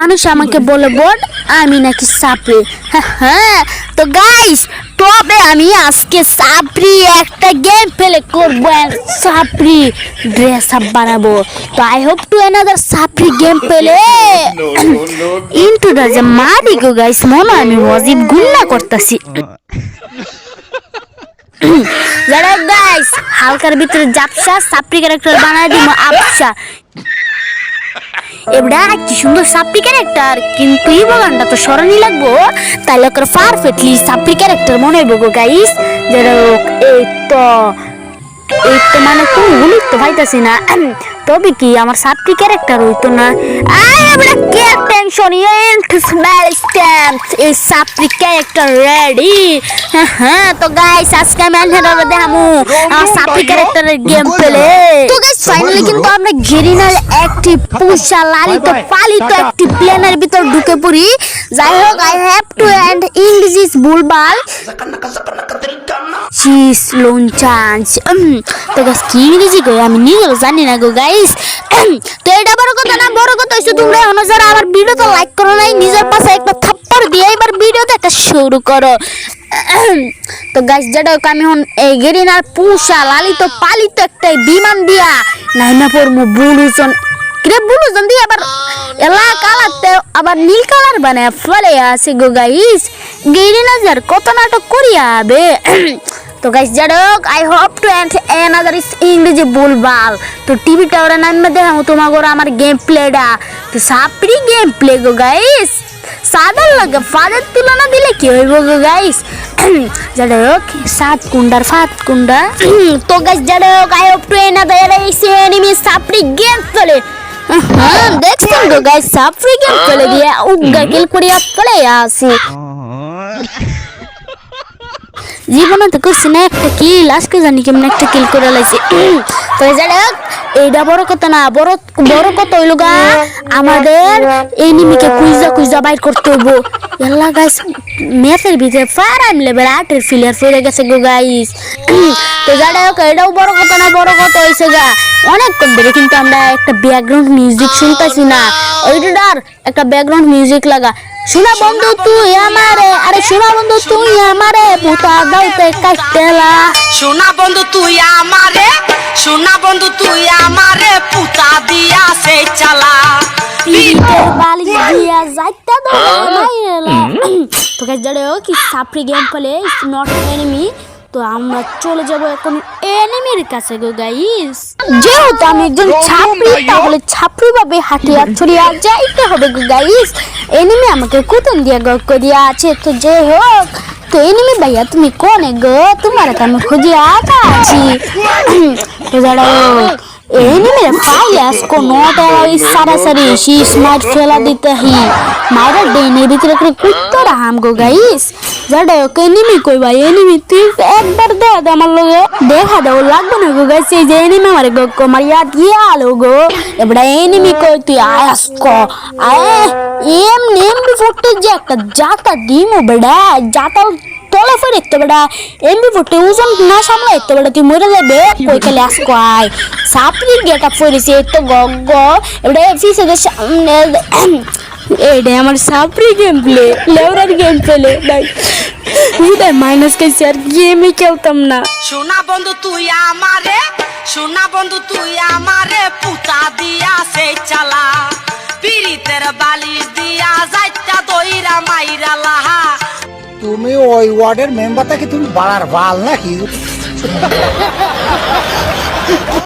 মানুষ আমাকে বলে বোন আমি নাকি সাপড়ি। হ্যাঁ তো গাইস, তবে আমি আজকে সাপড়ি একটা গেম প্লে করব, সাপড়ি ড্রেস আপ বানাবো। তো আই হোপ টু অ্যানাদার সাপড়ি গেম প্লে ইনটু দ্য যে মারি গো গাইস, মনে আমি ওয়াজিব গুন্না করতেছি। যারা গাইস হালকার ভিতরে জাপসা সাপড়ি ক্যারেক্টার বানায় দিব আপসা। এবড়া কি সুন্দর সাপড়ি ক্যারেক্টার, কিন্তু এই বাগানটা তো সরানি লাগবো, তাহলে ওকে পারফেক্টলি সাপড়ি ক্যারেক্টার মনে হইব গো গাইস। যারা এই তো মানে কোন তো পাইতাছি না, তবে কি আমার সাপড়ি ক্যারেক্টার হইতো না। এবড়া কে টেনশন ইন্ট স্মেল স্ট্যাম্প এই সাপড়ি ক্যারেক্টার রেডি। হ্যাঁ তো গাইস আজকে আমি আনহারে দেখামু আমার সাপড়ি ক্যারেক্টারের গেম প্লে। তো গাইস ফাইনালি কিন্তু আমরা গেরিনার একটি পুষা লালিত পালিত একটি প্লেনের ভিতর ঢুকে পড়ি। যাই হোক I have to end in this বুলবাল চিজ লোন চান্স। তো গাইস কি ইংরেজি কই আমি নিজেও জানি না গো গাইস। তো এটা বড় কথা না, বড় কথা হইছে তোমরা এখনো যারা আমার ভিডিওটা লাইক করো নাই, নিজের পাশে একটা থাপ্পড় দিয়ে এবার ভিডিও দেখা শুরু করো। তো গাইস যেটা আমি এখন এই গেরিনার পুষা লালিত পালিত একটা বিমান দিয়া নাইমা পড়মু বুলুজন বুলুজন দিয়ে আবার এলা কালারতে আবার নীল কালার বানায় ফলে আছে গো গাইস। গেরিনা যার কত নাটক করিয়াবে। তো গাইস যাক I hope to end another is ইংরেজি বুলবাল। তো টিভিটা ওরা নামে দেখাবো তোমাকে আমার গেম প্লেটা। তো সাপড়ি গেম প্লে গো গাইস, সাদার লাগে ফাদের তুলনা দিলে কি হইব গো গাইস। যাক সাত কুন্ডার ফাত কুন্ডা। তো গাইস যাক I hope to another is enemy সাপড়ি গেম প্লে। দেখছেন গো গাইস সাপড়ি গেম প্লে দিয়ে উগা কিল করিয়া ফলে আসি। জীবনে তো করছি না একটা কিল, আজকে জানি কেমন একটা কিল করে লাইছি। তো যাক এইটা বড় কথা না, বড় কথা হইল গা আমাদের এনিমিকে কুইজা বাইর করতে হইব। এলা গাইস ম্যাচের ভিতরে ফারাম লেভেল 8 এর প্লেয়ার ফেলে গেছে গো গাইস। তো যাক এটাও বড় কথা না, বড় কথা হইছে গা অনেকক্ষণ ধরে কিন্তু আমরা একটা ব্যাকগ্রাউন্ড মিউজিক শুনতেছি না। ওইটার একটা ব্যাকগ্রাউন্ড মিউজিক লাগা। শোনা বন্ধু তুই আমারে, আরে শোনা বন্ধু তুই আমারে পুতা দাউতে কাটেলা। শোনা বন্ধু তুই আমারে, শোনা বন্ধু তুই আমারে পুতা দিয়া সে চালা পিঠের বালিশ দিয়া যাইতা দো মাইরেলা। তো গাইস জানো কি সাপড়ি game play is not enemy. তো আমরা চলে যাব এখন এনিমির কাছে গো গাইস। যেহেতু আমি একজন ছাপড়ি, তাহলে ছাপড়ি ভাবে হাটিয়া ছড়িয়া যাইতে হবে গো গাইস। এনিমি আমাকে কুতন দিয়া গো করিয়া আছে। তো যে হোক তো এনিমি ভাইয়া তুমি কোনে গো, তোমার আমি খুঁজিয়া আছি। তো যারা एनिमी फाइल को नोट है सारासारी शी स्मार्ट फेला देते ही मारा डेने भीतर के कुत्ता राम गो गाइस जड़े एनिमी कोई भाई एनिमी तू एक बार दे दे আমার লগে দেখা দাও লাগবে না গো গাইস। এই যে এনিমি আমারে গো কো মারিয়া দিয়া লোগো এবড়া এনিমি কই তুই আয়াস কো আয় এম নেম বিফোর্টে যে একটা জাতা দিমু বড়া জাতা তোলে ফের দেখতে বড়া এমবি ফোর্টে ওজন না সামনে দেখতে বড়া তুই মরে যাবে কই খেলে আস কই সাপড়ি গেটআপ করেছে তো গগ এবড়া এফিসে দে সামনে এইডে আমার সাপড়ি গেম প্লে লেওরার গেম প্লে ভাই উদে মাইনাস কে স্যার গেমই খেলতাম না। শোনা বন্ধু তুই আমারে, শোনা বন্ধু তুই আমারে পুতা দিয়া সে চালা পিরিতের বালিশ দিয়া যাইতা দইরা মাইরা লাহা। তুমি ওই ওয়ার্ডের মেম্বারটাকে তুমি বাড়ার বাল নাকি?